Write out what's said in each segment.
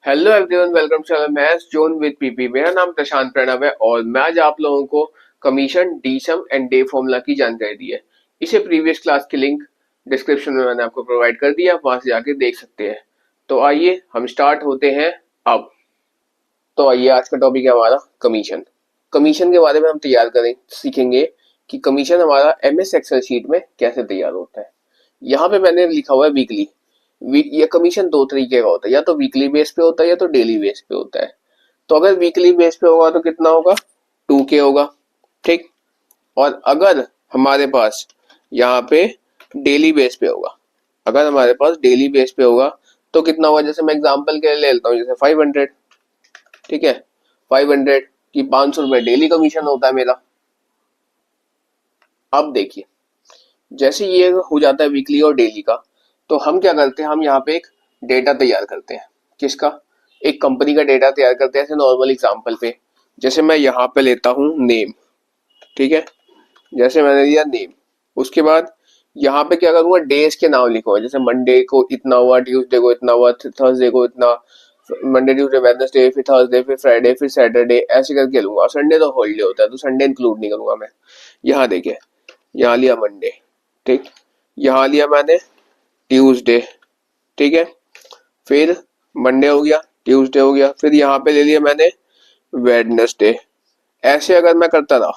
Hello everyone, welcome to channel maths zone with PP. मेरा नाम प्रशांत प्रणव है और मैं आज आप लोगों को कमीशन, डीसम एंड डे फॉर्मूला की जानकारी दी है। इसे प्रीवियस क्लास की लिंक डिस्क्रिप्शन में मैंने आपको प्रोवाइड कर दिया, आप वहां से जाके देख सकते हैं। तो आइए हम स्टार्ट होते हैं अब। तो आइए, आज का टॉपिक है हमारा कमीशन। कमीशन के बारे में हम तैयार करें सीखेंगे कि कमीशन हमारा एमएस एक्सेल शीट में कैसे तैयार होता है। यहाँ पे मैंने लिखा हुआ है वीकली। ये कमीशन दो तरीके का होता है, या तो वीकली बेस पे होता है या तो डेली बेस पे होता है। तो अगर वीकली बेस पे होगा तो कितना होगा, 2K होगा। ठीक। और अगर हमारे पास यहाँ पे डेली बेस पे होगा, अगर हमारे पास डेली बेस पे होगा तो कितना होगा, जैसे मैं एग्जांपल के लिए ले लेता हूँ, जैसे 500। ठीक है, 500 की 500 रुपए डेली कमीशन होता है मेरा। अब देखिए, जैसे ये हो जाता है वीकली और डेली का, तो हम क्या करते हैं, हम यहाँ पे एक डेटा तैयार करते हैं। किसका? एक कंपनी का डेटा तैयार करते हैं। ऐसे नॉर्मल एग्जांपल पे, जैसे मैं यहाँ पे लेता हूँ नेम। ठीक है, जैसे मैंने लिया नेम, उसके बाद यहाँ पे क्या करूंगा, डेज के नाम लिखूंगा। जैसे मंडे को इतना हुआ, ट्यूसडे को इतना हुआ, थर्सडे को इतना, मंडे ट्यूसडे वेडनेसडे, फिर थर्सडे, फिर फ्राइडे, फिर सैटरडे, ऐसे करके लूंगा। संडे तो हॉलीडे होता है तो संडे इंक्लूड नहीं करूंगा मैं। यहाँ देखिए, यहाँ लिया मंडे। ठीक, यहाँ लिया मैंने ट्यूसडे। ठीक है, फिर मंडे हो गया, ट्यूसडे हो गया, फिर यहाँ पे ले लिया मैंने वेडनेसडे। ऐसे अगर मैं करता रहा,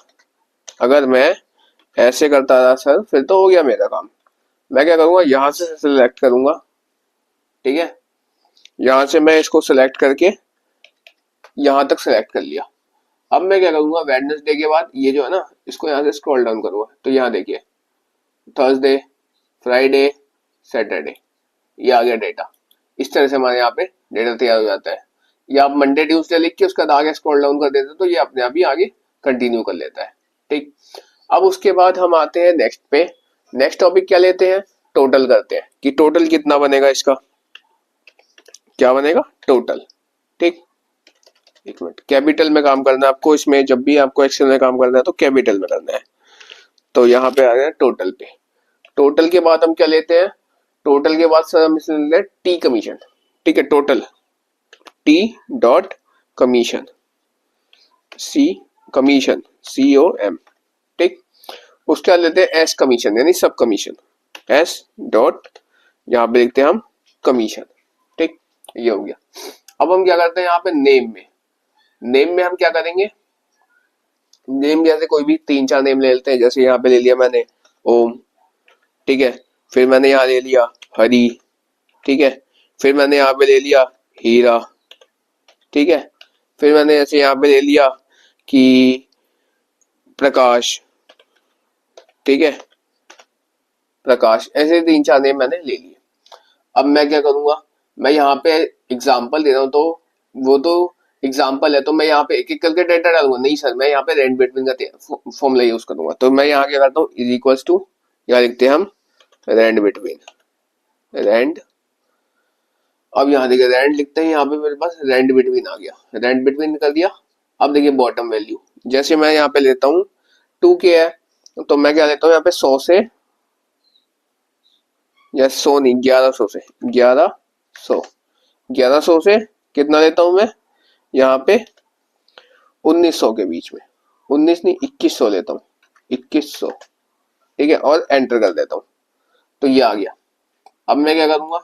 अगर मैं ऐसे करता रहा सर, फिर तो हो गया मेरा काम। मैं क्या करूंगा, यहाँ से सिलेक्ट करूंगा। ठीक है, यहाँ से मैं इसको सिलेक्ट करके यहाँ तक सिलेक्ट कर लिया। अब मैं क्या करूंगा, वेडनेसडे के बाद ये जो है ना, इसको यहाँ से स्क्रॉल डाउन करूंगा। तो यहाँ देखिए, थर्सडे, फ्राइडे, सैटरडे, ये आ गया डेटा। इस तरह से हमारे यहाँ पे डेटा तैयार हो जाता है। या आप मंडे ट्यूसडे लिख के उसका आगे स्क्रॉल डाउन कर देते तो ये अपने आप ही आगे कंटिन्यू कर लेता है। ठीक। अब उसके बाद हम आते हैं नेक्स्ट पे। नेक्स्ट टॉपिक क्या लेते हैं, टोटल करते हैं कि टोटल कितना बनेगा इसका। क्या बनेगा, टोटल। ठीक। एक मिनट, कैपिटल में काम करना है आपको इसमें, जब भी आपको एक्सेल में काम करना है तो कैपिटल में करना है। तो यहाँ पे आ गया टोटल पे। टोटल के बाद हम क्या लेते हैं, टोटल के बाद सर हम इसमें लेते हैं टी कमीशन। ठीक है, total T dot commission, C commission, COM। ठीक। उसके बाद लेते हैं एस कमीशन, यानी सब कमीशन, एस डॉट, यहाँ पे लिखते हैं हम कमीशन। ठीक, ये हो गया। अब हम क्या करते हैं यहाँ पे नेम में। नेम में हम क्या करेंगे, नेम जैसे कोई भी 3-4 नेम ले लेते हैं। जैसे यहाँ पे ले लिया मैंने ओम। ठीक है, फिर मैंने यहाँ ले लिया हरी। ठीक है, फिर मैंने यहाँ पे ले लिया हीरा। ठीक है, फिर मैंने ऐसे यहाँ पे ले लिया कि प्रकाश। ठीक है, प्रकाश। ऐसे 3-4 नेम मैंने ले लिए। अब मैं क्या करूंगा, मैं यहाँ पे एग्जाम्पल दे रहा हूँ, तो वो तो एग्जाम्पल है, तो मैं यहाँ पे एक एक करके डेटा डालूंगा नहीं सर, मैं यहाँ पे रेंट बिटवीन का फॉर्मूला यूज करूंगा। तो मैं यहाँ क्या करता हूँ, इज इक्वल्स टू, यहाँ लिखते हैं हम रेंट बिटवीन, रेंट। अब यहाँ देखिए रेंट लिखते हैं, यहाँ पे मेरे पास रेंट बिटवीन आ गया, रेंट बिटवीन कर दिया। अब देखिए बॉटम वैल्यू, जैसे मैं यहाँ पे लेता हूँ 2K है, तो मैं क्या लेता हूँ यहाँ पे 100 से, या 100 नहीं, 1100 से, 1100 से कितना लेता हूँ मैं यहाँ पे, 1900 के बीच में, 19 नहीं 2100 लेता हूँ, 2100। ठीक है, और एंटर कर देता हूँ। तो ये आ गया। अब मैं क्या करूंगा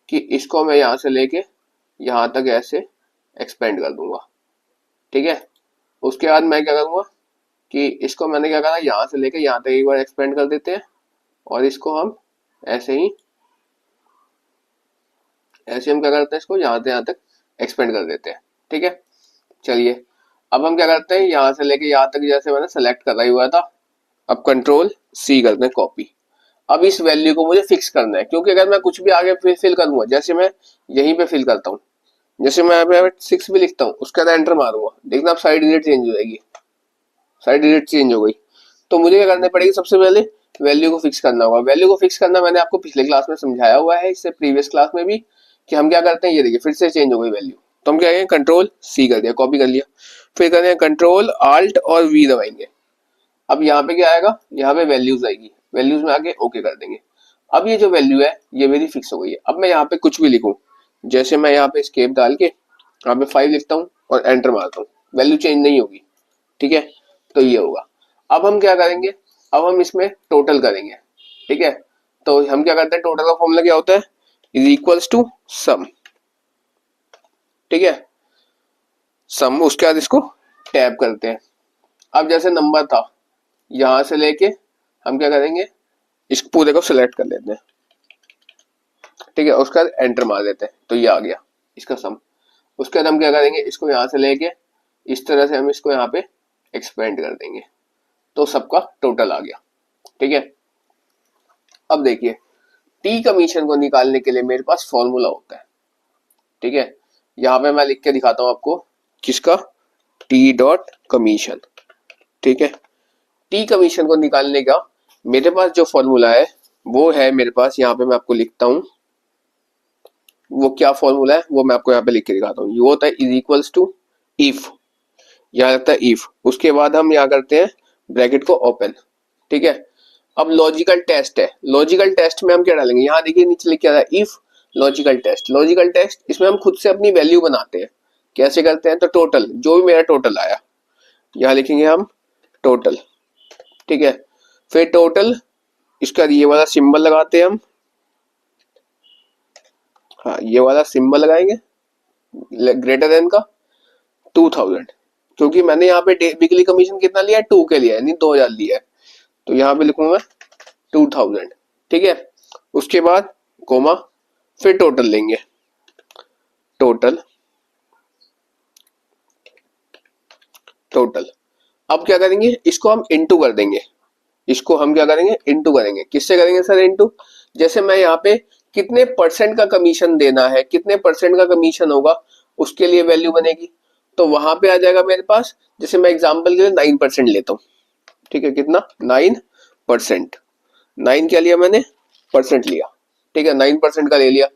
कि इसको मैं यहाँ से लेके यहाँ तक ऐसे एक्सपेंड कर दूंगा। ठीक है, उसके बाद मैं क्या करूंगा कि इसको मैंने क्या करा, यहाँ से लेके यहाँ तक एक बार एक्सपेंड कर देते हैं, और इसको हम ऐसे ही, ऐसे हम क्या करते हैं, इसको यहाँ से यहाँ तक एक्सपेंड कर देते हैं। ठीक है, चलिए अब हम क्या करते हैं, यहाँ से लेके यहाँ तक जैसे मैंने सेलेक्ट करा ही हुआ था, अब कंट्रोल C करते हैं, कॉपी। अब इस वैल्यू को मुझे फिक्स करना है, क्योंकि अगर मैं कुछ भी आगे फिल करूंगा, जैसे मैं यहीं पे फिल करता हूँ, जैसे मैं यहाँ पे 6 भी लिखता हूँ, उसके बाद एंटर मारूंगा, देखना अब साइड डिजिट चेंज हो जाएगी, साइड डिजिट चेंज हो गई। तो मुझे क्या करना पड़ेगी, सबसे पहले वैल्यू को फिक्स करना होगा। वैल्यू को फिक्स करना मैंने आपको पिछले क्लास में समझाया हुआ है, इससे प्रीवियस क्लास में भी, कि हम क्या करते हैं, ये देखिए फिर से चेंज हो गई वैल्यू। तो हम क्या करेंगे, कंट्रोल C कर दिया, कॉपी कर लिया, फिर करेंगे कंट्रोल Alt और V दबाएंगे। अब यहाँ पे क्या आएगा, यहाँ पे वैल्यूज आएगी, वैल्यूज में आके ओके कर देंगे। अब ये जो वैल्यू है ये मेरी फिक्स हो गई है। अब मैं यहाँ पे कुछ भी लिखूं, जैसे मैं यहाँ पे escape डाल के यहाँ पे 5 लिखता हूँ और एंटर मारता हूँ, वैल्यू चेंज नहीं होगी, ठीक है। तो ये होगा। अब हम क्या करेंगे, अब हम इसमें टोटल करेंगे, ठीक है। तो हम क्या करते हैं, टोटल का फॉर्मूला क्या होता है, इज इक्वल्स टू सम, ठीक है, सम। उसके बाद इसको टैब करते हैं। अब जैसे नंबर था, यहां से लेके हम क्या करेंगे, इस पूरे को सिलेक्ट कर लेते हैं, ठीक है। उसके बाद एंटर मार देते हैं, तो ये आ गया इसका सम। उसके बाद हम क्या करेंगे, इसको यहाँ से लेके इस तरह से हम इसको यहाँ पे एक्सपेंड कर देंगे, तो सबका टोटल आ गया, ठीक है। अब देखिए, टी कमीशन को निकालने के लिए मेरे पास फॉर्मूला होता है, ठीक है। यहाँ पे मैं लिख के दिखाता हूँ आपको, किसका, टी डॉट कमीशन, ठीक है। टी कमीशन को निकालने का मेरे पास जो फॉर्मूला है वो है मेरे पास, यहाँ पे मैं आपको लिखता हूँ, वो क्या फॉर्मूला है वो मैं आपको यहाँ पे लिख के दिखाता हूँ। वो होता है इज इक्वल्स टू इफ, यहाँ लगता है इफ, उसके बाद हम यहाँ करते हैं ब्रैकेट को ओपन, ठीक है। अब लॉजिकल टेस्ट है, लॉजिकल टेस्ट में हम क्या डालेंगे, यहाँ देखिए नीचे लिखा है if logical test. Logical test इसमें हम खुद से अपनी वैल्यू बनाते हैं। कैसे करते हैं, तो टोटल, जो भी मेरा टोटल आया यहाँ लिखेंगे हम टोटल, ठीक है। फिर टोटल, इसका ये वाला सिंबल लगाते हैं हम, हाँ ये वाला सिंबल लगाएंगे ग्रेटर देन का 2000, क्योंकि मैंने यहाँ पे वीकली कमीशन कितना लिया है, 2 के लिया है, नहीं 2000 लिया है, तो यहाँ पे लिखूंगा 2000, ठीक है। उसके बाद कोमा, फिर टोटल लेंगे, टोटल टोटल। अब क्या करेंगे, इसको हम इनटू कर देंगे, इसको हम क्या करेंगे, इनटू करेंगे। किससे करेंगे सर इनटू, जैसे मैं यहाँ पे कितने परसेंट का कमीशन देना है, कितने परसेंट का कमीशन होगा, उसके लिए वैल्यू बनेगी। तो वहां पे आ जाएगा मेरे पास, जैसे मैं एग्जांपल के लिए 9% लेता हूँ, ठीक है। कितना, 9%, 9 क्या लिया मैंने, परसेंट लिया, ठीक है, 9% का ले लिया।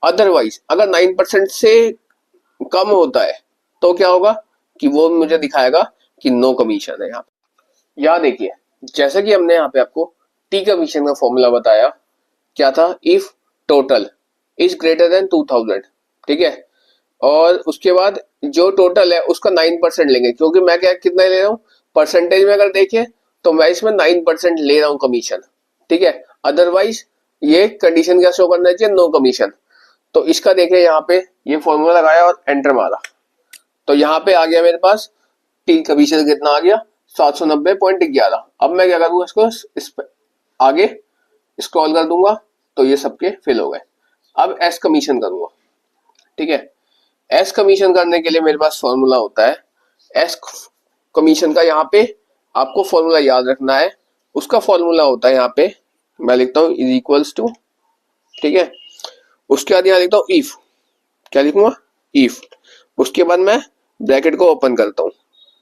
अदरवाइज अगर 9% से कम होता है तो क्या होगा, कि वो मुझे दिखाएगा कि नो कमीशन है। यहाँ पे यहाँ देखिए, जैसा कि हमने यहाँ पे आपको टी कमीशन का फॉर्मूला बताया, क्या था, if total is greater than 2000, ठीक है। और उसके बाद जो टोटल है उसका 9% लेंगे, क्योंकि मैं क्या कितना ले रहा हूँ, परसेंटेज में अगर देखें तो मैं इसमें 9% ले रहा हूँ कमीशन, ठीक है। अदरवाइज ये कंडीशन क्या शो करना चाहिए, नो कमीशन। तो इसका देखें यहाँ पे, ये फॉर्मूला लगाया और एंटर मारा, तो यहाँ पे आ गया मेरे पास टी कमीशन कितना आ गया, 790.11। अब मैं क्या करूंगा, इसको इस पे आगे स्क्रॉल कर दूंगा, तो ये सबके फिल हो गए। अब एस कमीशन करूंगा, ठीक है। एस कमीशन करने के लिए मेरे पास फॉर्मूला होता है, एस कमीशन का यहाँ पे आपको फॉर्मूला याद रखना है। उसका फॉर्मूला होता है यहाँ पे, मैं लिखता हूँ इज इक्वल्स टू, ठीक है। उसके बाद यहाँ लिखता हूँ इफ, क्या लिखूंगा, इफ। उसके बाद मैं ब्रैकेट को ओपन करता हूँ,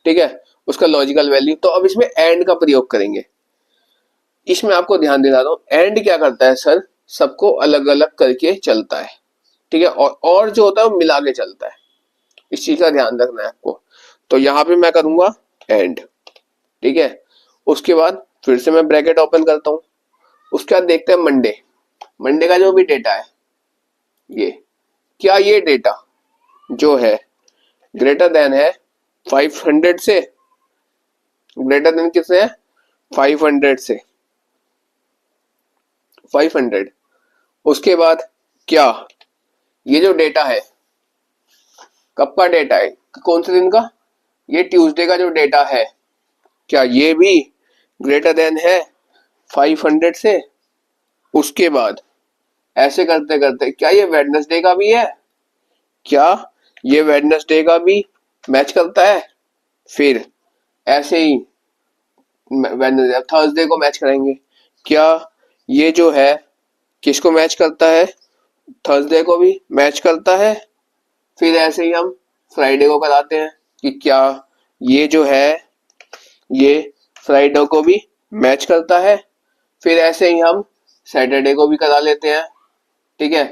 ठीक है, उसका लॉजिकल वैल्यू। तो अब इसमें एंड का प्रयोग करेंगे। इसमें आपको ध्यान दिला दूं, एंड क्या करता है सर, सबको अलग अलग करके चलता है, ठीक है, और जो होता है वो मिला के चलता है। इस चीज का ध्यान रखना है आपको। तो यहाँ पे मैं करूंगा एंड, ठीक है। उसके बाद फिर से मैं ब्रैकेट ओपन करता हूँ। उसके बाद देखते हैं मंडे, मंडे का जो भी डेटा है, ये क्या, ये डेटा जो है ग्रेटर देन है 500 से, ग्रेटर देन किससे है, 500 से, 500। उसके बाद क्या, ये जो डेटा है कब का डेटा है, कौन से दिन का, ये ट्यूसडे का जो डेटा है, क्या ये भी ग्रेटर देन है 500 से। उसके बाद ऐसे करते करते क्या ये वेडनेसडे का भी है, क्या ये वेडनेसडे का भी मैच करता है। फिर ऐसे ही वेडनेसडे थर्सडे को मैच करेंगे, क्या ये जो है किसको मैच करता है, थर्सडे को भी मैच करता है। फिर ऐसे ही हम फ्राइडे को कराते हैं कि क्या ये जो है ये फ्राइडे को भी मैच करता है। फिर ऐसे ही हम सैटरडे को भी करा लेते हैं, ठीक है,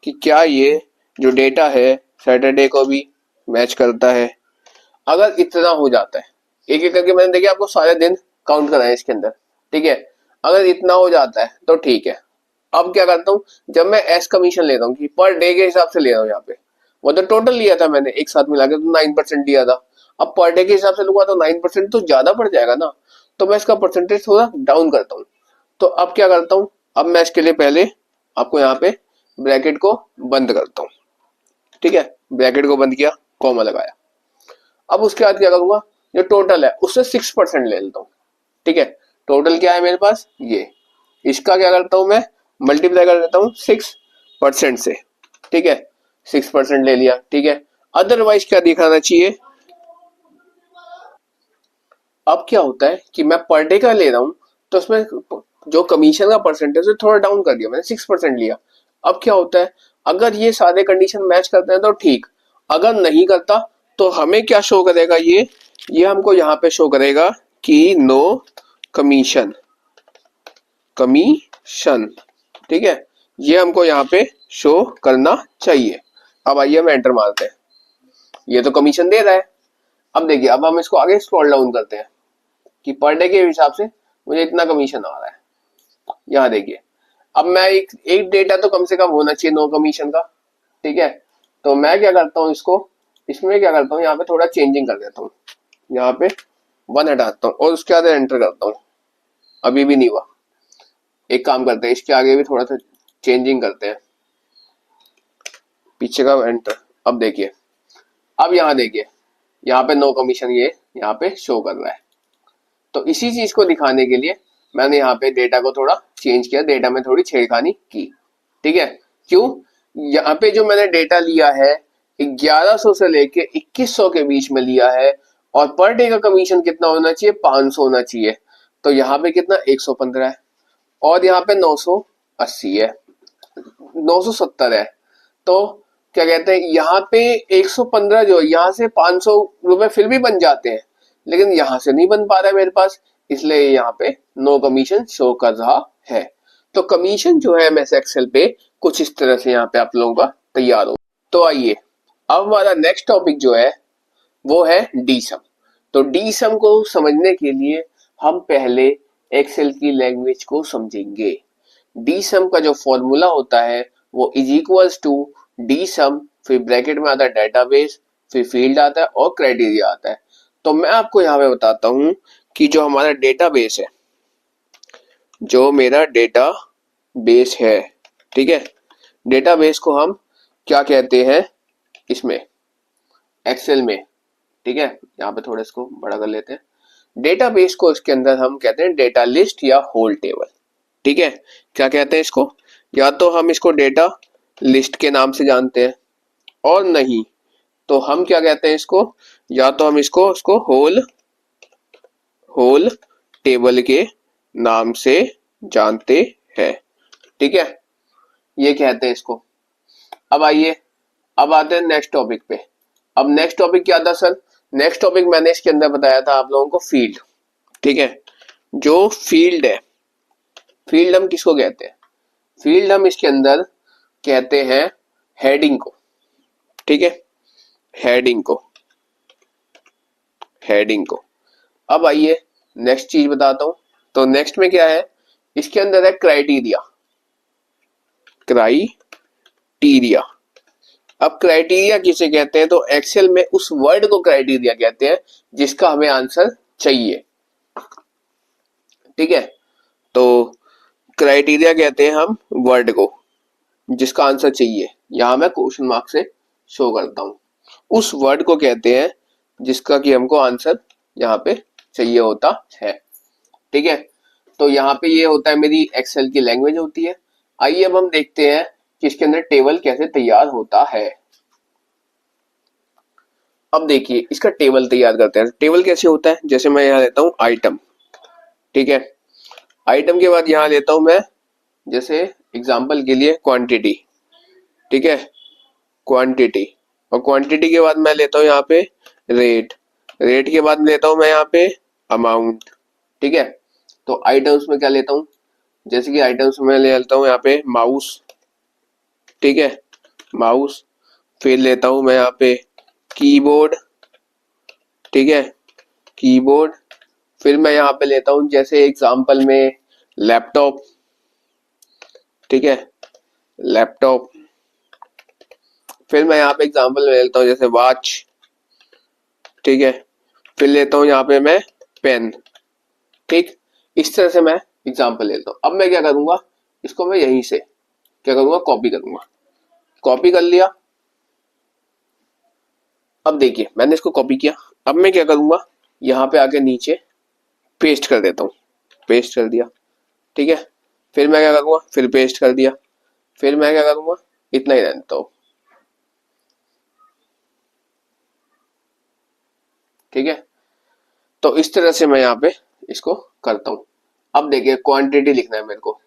कि क्या ये जो डेटा है सैटरडे को भी मैच करता है। अगर इतना हो जाता है, एक एक करके मैंने देखिए आपको सारे दिन काउंट कराए इसके अंदर, ठीक है। अगर इतना हो जाता है तो ठीक है, अब क्या करता हूँ, जब मैं एस कमीशन लेता हूँ कि पर डे के हिसाब से ले रहा हूँ, यहाँ पे वो तो टोटल लिया था मैंने एक साथ मिला के, तो 9% लिया था। अब पर डे के हिसाब से लूंगा तो 9% तो ज्यादा पड़ जाएगा ना, तो मैं इसका परसेंटेज थोड़ा डाउन करता हूँ। तो अब क्या करता हूँ, अब मैं इसके लिए पहले आपको यहाँ पे ब्रैकेट को बंद करता हूँ, ठीक है, ब्रैकेट को बंद किया, कॉमा लगाया। अब उसके बाद क्या करूंगा, जो टोटल है उससे 6% ले लेता हूँ, ठीक है। टोटल क्या है मेरे पास ये, इसका क्या करता हूं मैं, मल्टीप्लाई कर देता हूं 6% से, ठीक है, 6% ले लिया, ठीक है। अदरवाइज क्या दिखाना चाहिए, अब क्या होता है कि मैं पर डे का ले रहा हूं, तो उसमें जो कमीशन का परसेंटेज है थोड़ा डाउन कर दिया मैंने, 6% लिया। अब क्या होता है, अगर ये सारे कंडीशन मैच करते हैं तो ठीक, अगर नहीं करता तो हमें क्या शो करेगा, ये हमको यहाँ पे शो करेगा कि नो कमीशन, कमीशन, ठीक है, ये हमको यहाँ पे शो करना चाहिए। अब आइए हम एंटर मारते हैं, ये तो कमीशन दे रहा है। अब देखिए, अब हम इसको आगे स्क्रॉल डाउन करते हैं कि पर डे के हिसाब से मुझे इतना कमीशन आ रहा है। यहाँ देखिए, अब मैं एक डेटा तो कम से कम होना चाहिए नो कमीशन का, ठीक है। तो मैं क्या करता हूँ, इसको इसमें क्या करता हूँ, यहाँ पे थोड़ा चेंजिंग कर देता हूँ, यहाँ पे 1 हटाता हूँ और उसके बाद एंटर करता हूँ। अभी भी नहीं हुआ, एक काम करते हैं, इसके आगे भी थोड़ा सा चेंजिंग करते हैं, पीछे का एंटर। अब देखिए, अब यहाँ देखिए, यहाँ पे नो कमीशन ये यहाँ पे शो कर रहा है। तो इसी चीज को दिखाने के लिए मैंने यहाँ पे डेटा को थोड़ा चेंज किया, डेटा में थोड़ी छेड़खानी की, ठीक है। क्यों, यहाँ पे जो मैंने डेटा लिया है 1100 से लेके 2100 के बीच में लिया है, और पर डे का कमीशन कितना होना चाहिए, 500 होना चाहिए। तो यहाँ पे कितना 115 है, और यहाँ पे 980 है, 970 है। तो क्या कहते हैं, यहाँ पे 115 जो है, यहाँ से 500 रुपए फिर भी बन जाते हैं, लेकिन यहाँ से नहीं बन पा रहा है मेरे पास, इसलिए यहाँ पे नो कमीशन शो कर रहा है। तो कमीशन जो है एमएस एक्सेल पे कुछ इस तरह से यहाँ पे आप लोगों का तैयार हो। तो आइए, अब हमारा नेक्स्ट टॉपिक जो है वो है डी सम। तो डी सम को समझने के लिए हम पहले एक्सेल की लैंग्वेज को समझेंगे। डी सम का जो फॉर्मूला होता है वो इज इक्वल्स टू डी सम, फिर ब्रैकेट में आता है डेटाबेस, फिर फील्ड आता है और क्राइटेरिया आता है। तो मैं आपको यहाँ पे बताता हूँ कि जो हमारा डेटाबेस है, जो मेरा डेटा बेस है, ठीक है, डेटाबेस को हम क्या कहते हैं इसमें एक्सेल में, ठीक है। यहाँ पे थोड़ा इसको बड़ा कर लेते हैं। डेटाबेस को इसके अंदर हम कहते हैं डेटा लिस्ट या होल टेबल, ठीक है। क्या कहते हैं इसको, या तो हम इसको डेटा लिस्ट के नाम से जानते हैं, और नहीं तो हम क्या कहते हैं इसको, या तो हम इसको होल टेबल के नाम से जानते हैं, ठीक है, ये कहते हैं इसको। अब आइए, अब आते हैं नेक्स्ट टॉपिक पे। अब नेक्स्ट टॉपिक क्या था सर, नेक्स्ट टॉपिक मैंने इसके अंदर बताया था आप लोगों को फील्ड, ठीक है। जो फील्ड है, फील्ड हम किसको कहते हैं, फील्ड हम इसके अंदर कहते हैं हेडिंग को, ठीक है, हेडिंग को, हेडिंग को। अब आइए नेक्स्ट चीज बताता हूं। तो नेक्स्ट में क्या है, इसके अंदर है क्राइटेरिया, क्राइटेरिया। अब क्राइटेरिया किसे कहते हैं, तो एक्सेल में उस वर्ड को क्राइटेरिया कहते हैं जिसका हमें आंसर चाहिए, ठीक है। तो क्राइटेरिया कहते हैं हम वर्ड को जिसका आंसर चाहिए, यहां मैं क्वेश्चन मार्क से शो करता हूं, उस वर्ड को कहते हैं जिसका कि हमको आंसर यहाँ पे चाहिए होता है, ठीक है। तो यहाँ पे ये होता है मेरी एक्सेल की लैंग्वेज होती है। आइए अब हम देखते हैं कि इसके अंदर टेबल कैसे तैयार होता है। अब देखिए, इसका टेबल तैयार करते हैं। टेबल कैसे होता है, जैसे मैं यहाँ लेता हूँ आइटम, ठीक है, आइटम के बाद यहाँ लेता हूं मैं जैसे एग्जांपल के लिए क्वांटिटी, ठीक है, क्वांटिटी, और क्वांटिटी के बाद मैं लेता हूँ यहाँ पे रेट, रेट के बाद लेता हूँ मैं यहाँ पे अमाउंट, ठीक है। तो आइटम्स में क्या लेता हूँ, जैसे कि आइटम्स में ले लेता हूँ यहाँ पे माउस, ठीक है, माउस, फिर लेता हूँ मैं यहाँ पे कीबोर्ड, ठीक है, कीबोर्ड, फिर मैं यहाँ पे लेता हूँ जैसे एग्जांपल में लैपटॉप, ठीक है, लैपटॉप। फिर मैं यहाँ पे एग्जांपल ले लेता हूँ जैसे वॉच, ठीक है, फिर लेता हूँ यहाँ पे मैं पेन, ठीक। इस तरह से मैं एग्जांपल लेता हूँ। अब मैं क्या करूंगा, इसको मैं यहीं से क्या करूंगा, कॉपी करूंगा। कॉपी कर लिया। अब देखिए मैंने इसको कॉपी किया। अब मैं क्या करूंगा, यहाँ पे आके नीचे पेस्ट कर देता हूँ। पेस्ट कर दिया, ठीक है। फिर मैं क्या करूंगा, फिर पेस्ट कर दिया। फिर मैं क्या करूंगा, इतना ही रहने देता हूँ, ठीक है। तो इस तरह से मैं यहाँ पे इसको करता हूँ। अब देखिए क्वांटिटी लिखना है मेरे को,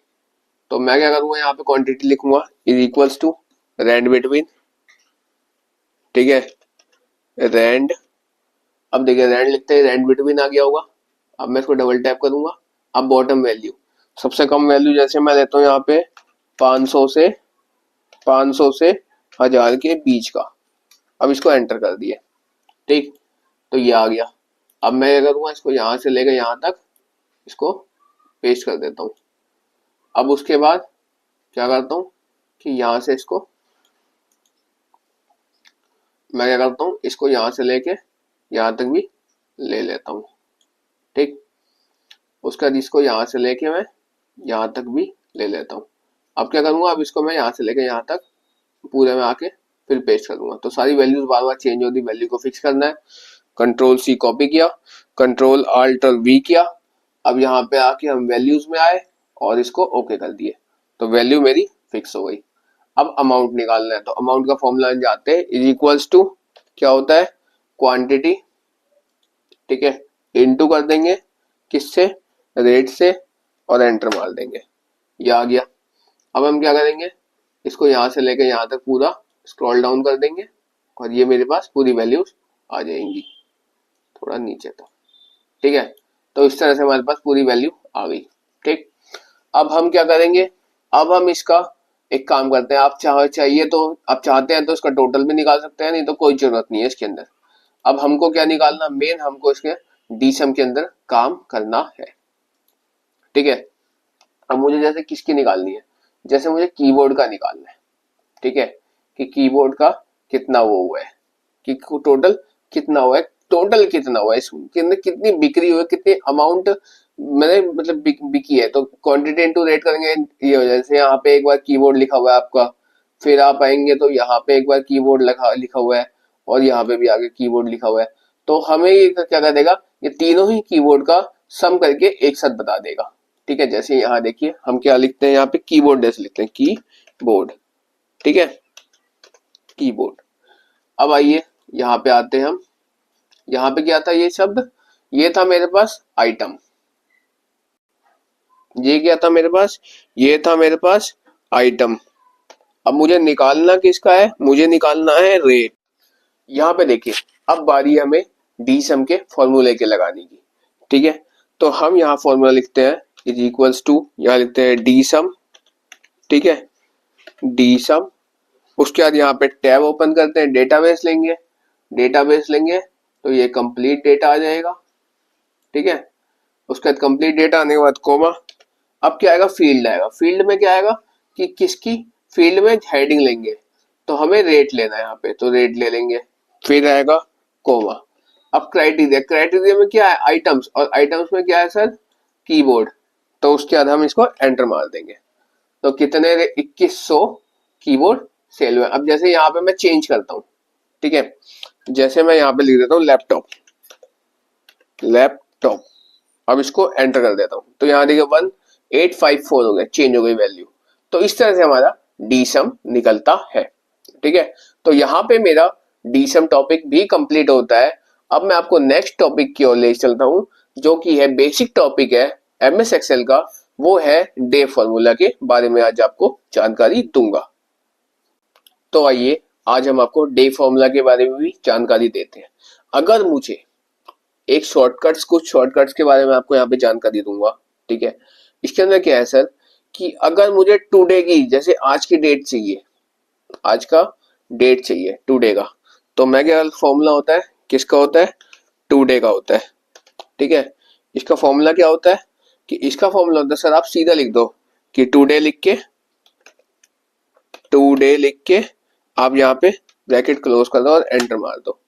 तो मैं क्या करूंगा, यहाँ पे क्वांटिटी लिखूंगा is equals to rand between, ठीक है, रैंड। अब देखिए रैंड लिखते हैं, रैंड बिटवीन आ गया होगा। अब मैं इसको डबल टैप करूंगा। अब बॉटम वैल्यू, सबसे कम वैल्यू जैसे मैं लेता हूँ यहाँ पे 500 से 1000 के बीच का। अब इसको एंटर कर दिए, ठीक। तो ये आ गया। अब मैं क्या करूंगा, इसको यहाँ से लेकर यहाँ तक इसको पेस्ट कर देता हूँ। अब उसके बाद क्या करता हूँ कि यहाँ से इसको मैं क्या करता हूँ, इसको यहाँ से लेके यहाँ तक भी ले लेता हूँ, ठीक। उसके बाद इसको यहाँ से लेके मैं यहाँ तक भी ले लेता हूँ। अब क्या करूंगा, अब इसको मैं यहाँ से लेके यहाँ तक पूरे में आके फिर पेस्ट कर दूंगा। तो सारी वैल्यूज बार बार चेंज होती, वैल्यू को फिक्स करना है। कंट्रोल सी कॉपी किया, कंट्रोल आल्ट और वी किया। अब यहाँ पे आके हम वैल्यूज में आए और इसको ओके कर दिए, तो वैल्यू मेरी फिक्स हो गई। अब अमाउंट निकालना है, तो अमाउंट का फॉर्मूला जाते हैं, इज इक्वल्स टू क्या होता है, क्वांटिटी, ठीक है, इनटू कर देंगे किससे, रेट से, और एंटर मार देंगे। ये आ गया। अब हम क्या करेंगे, इसको यहाँ से लेकर यहाँ तक पूरा स्क्रॉल डाउन कर देंगे और ये मेरे पास पूरी वैल्यूज आ जाएंगी, थोड़ा नीचे तक, ठीक है। तो इस तरह से हमारे पास पूरी वैल्यू आ गई, ठीक। अब हम क्या करेंगे, अब हम इसका एक काम करते हैं, आप चाहिए तो आप चाहते हैं तो इसका टोटल भी निकाल सकते हैं, नहीं तो कोई जरूरत नहीं है इसके अंदर। अब हमको क्या निकालना, मेन हमको इसके डीसम के अंदर काम करना है, ठीक है। अब मुझे जैसे किसकी निकालनी है, जैसे मुझे कीबोर्ड का निकालना है, ठीक है, कि कीबोर्ड का कितना वो हुआ है, कि टोटल कितना हुआ है, टोटल कितना हुआ है, इसके अंदर कितनी बिक्री हुई है, कितनी अमाउंट मैंने मतलब बिकी है। तो क्वांटिटी इनटू रेट करेंगे, ये हो जैसे यहाँ पे एक बार कीबोर्ड लिखा हुआ है आपका, फिर आप आएंगे तो यहाँ पे एक बार कीबोर्ड लिखा हुआ है, और यहाँ पे भी आगे कीबोर्ड लिखा हुआ है। तो हमें ये क्या कर देगा, ये तीनों ही कीबोर्ड का सम करके एक साथ बता देगा, ठीक है। जैसे यहाँ देखिए हम क्या लिखते हैं, यहाँ पे कीबोर्ड जैसे लिखते हैं, कीबोर्ड, ठीक है, कीबोर्ड। अब आइए यहाँ पे आते हैं हम, यहाँ पे क्या था ये शब्द, ये था मेरे पास आइटम, ये क्या था मेरे पास, ये था मेरे पास आइटम। अब मुझे निकालना किसका है, मुझे निकालना है रेट। यहाँ पे देखिए अब बारी है हमें डी सम के फॉर्मूले के लगाने की, ठीक है। तो हम यहाँ फॉर्मूला लिखते हैं इज इक्वल्स टू, यहाँ लिखते हैं डी सम, ठीक है, डी सम। उसके बाद यहाँ पे टैब ओपन करते हैं, डेटाबेस लेंगे, डेटाबेस लेंगे तो ये कंप्लीट डेटा आ जाएगा, ठीक है। उसके बाद कंप्लीट डेटा आने के बाद कोमा। अब क्या आएगा, फील्ड आएगा। फील्ड में क्या आएगा कि किसकी, फील्ड में हेडिंग लेंगे, तो हमें रेट लेना है यहाँ पे, तो रेट ले लेंगे। फिर आएगा कोमा। अब क्राइटेरिया, क्राइटेरिया में क्या है, आइटम्स, और आइटम्स में क्या है सर, कीबोर्ड। तो उसके बाद हम इसको एंटर मार देंगे, तो कितने 2100 कीबोर्ड सेल हुए। अब जैसे यहाँ पे मैं चेंज करता हूँ, ठीक है, जैसे मैं यहाँ पे लिख देता हूँ लैपटॉप, लैपटॉप। अब इसको एंटर कर देता हूँ, तो यहाँ देखिए 1854 हो गया, चेंज हो गई वैल्यू। तो इस तरह से हमारा डीसम निकलता है, ठीक है। तो यहाँ पे मेरा डीसम टॉपिक भी कंप्लीट होता है। अब मैं आपको नेक्स्ट टॉपिक की ओर ले चलता हूँ, जो कि है बेसिक टॉपिक है एमएस एक्सेल का, वो है डे फॉर्मूला के बारे में आज आपको जानकारी दूंगा। तो आइए आज हम आपको डे फॉर्मूला के बारे में भी जानकारी देते हैं। अगर मुझे एक शॉर्टकट्स, कुछ शॉर्टकट्स के बारे में आपको यहाँ पे जानकारी दूंगा, ठीक है। इसके अंदर क्या है सर, कि अगर मुझे टुडे की, जैसे आज की डेट चाहिए, आज का डेट चाहिए टुडे का, तो मैं क्या फॉर्मूला होता है, किसका होता है, टुडे का होता है, ठीक है। इसका फॉर्मूला क्या होता है, कि इसका फॉर्मूला होता है सर, आप सीधा लिख दो कि टुडे लिख के टू डे लिख के आप यहाँ पे ब्रैकेट क्लोज कर दो और एंटर मार दो,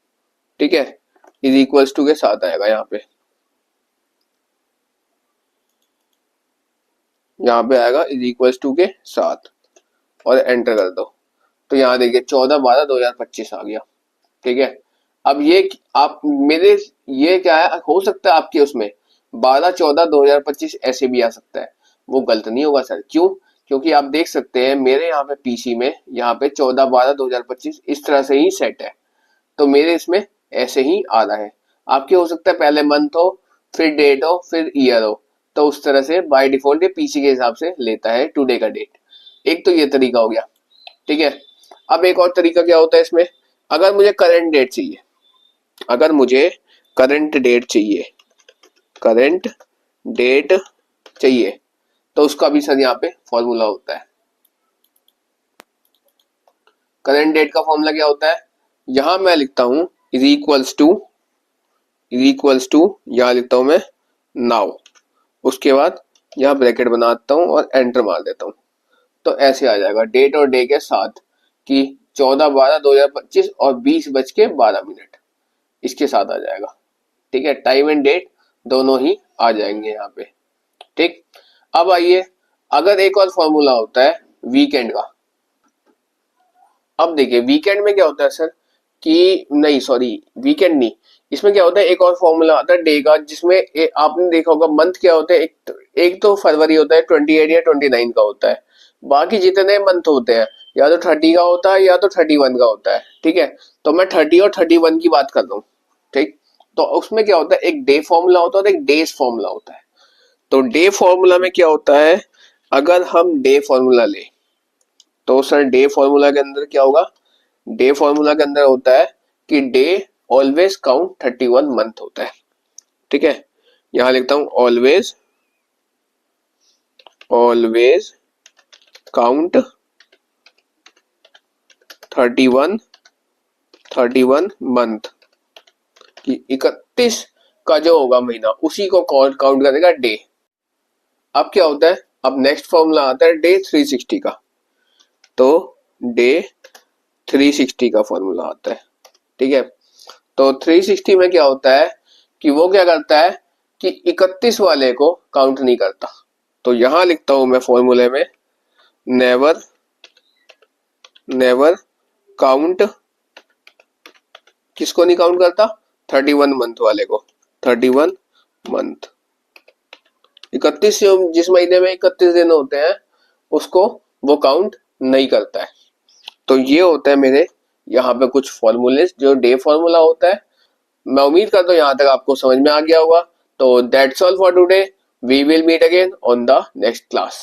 ठीक है। इज इक्वल्स टू के साथ आएगा यहाँ पे आएगा इज इक्वल्स टू के साथ और एंटर कर दो। तो यहाँ देखिए 14/12/2025 आ गया, ठीक है। अब ये आप मेरे ये क्या है, हो सकता है आपके उसमें 12/14/2025 ऐसे भी आ सकता है, वो गलत नहीं होगा सर। क्यों? क्योंकि आप देख सकते हैं मेरे यहाँ पे पीसी में यहाँ पे 14/12/2025 इस तरह से ही सेट है, तो मेरे इसमें ऐसे ही आ रहा है। आपके हो सकता है पहले मंथ हो, फिर डेट हो, फिर ईयर हो, तो उस तरह से बाय डिफॉल्ट ये पीसी के हिसाब से लेता है टुडे का डेट। एक तो ये तरीका हो गया, ठीक है। अब एक और तरीका क्या होता है इसमें, अगर मुझे करंट डेट चाहिए, अगर मुझे करंट डेट चाहिए, करंट डेट चाहिए, तो उसका भी सर यहाँ पे फॉर्मूला होता है। करंट डेट का फॉर्मूला क्या होता है, यहां मैं लिखता हूं इज इक्वल्स टू यहां लिखता हूं मैं नाउ, उसके बाद यहां ब्रैकेट बनाता हूं और एंटर मार देता हूं। तो ऐसे आ जाएगा डेट और डे के साथ कि 14/12/2025 और 20:12 इसके साथ आ जाएगा, ठीक है। टाइम एंड डेट दोनों ही आ जाएंगे यहाँ पे, ठीक। अब आइए, अगर एक और फॉर्मूला होता है वीकेंड का। अब देखिए वीकेंड में क्या होता है सर कि नहीं सॉरी वीकेंड नहीं, इसमें क्या होता है एक और फॉर्मूला आता है डे का, जिसमें आपने देखा होगा मंथ क्या होता है, एक तो फरवरी होता है 28 या 29 का होता है, बाकी जितने मंथ होते हैं या तो 30 का होता है या तो 31 का होता है, ठीक है। तो मैं 30 और 31 की बात कर रहा हूँ, ठीक। तो उसमें क्या होता है एक डे फॉर्मूला होता है और एक डेज फॉर्मूला होता है। तो डे फॉर्मूला में क्या होता है, अगर हम डे फॉर्मूला ले तो सर डे फॉर्मूला के अंदर क्या होगा, डे फॉर्मूला के अंदर होता है कि डे ऑलवेज काउंट 31 मंथ होता है, ठीक है। यहां लिखता हूं ऑलवेज काउंट 31 मंथ कि 31 का जो होगा महीना उसी को काउंट करेगा डे। अब क्या होता है, अब नेक्स्ट फॉर्मूला आता है डे 360 का, तो डे 360 का फॉर्मूला आता है, ठीक है। तो 360 में क्या होता है कि वो क्या करता है कि 31 वाले को काउंट नहीं करता। तो यहां लिखता हूं मैं फॉर्मूले में नेवर काउंट, किसको नहीं काउंट करता, 31 मंथ वाले को, 31 मंथ 31 जिस महीने में 31 दिन होते हैं उसको वो काउंट नहीं करता है। तो ये होता है मेरे यहाँ पे कुछ फॉर्मूले जो डे फॉर्मूला होता है। मैं उम्मीद करता हूँ यहाँ तक आपको समझ में आ गया होगा। तो that's all for today, we will meet again on the next class.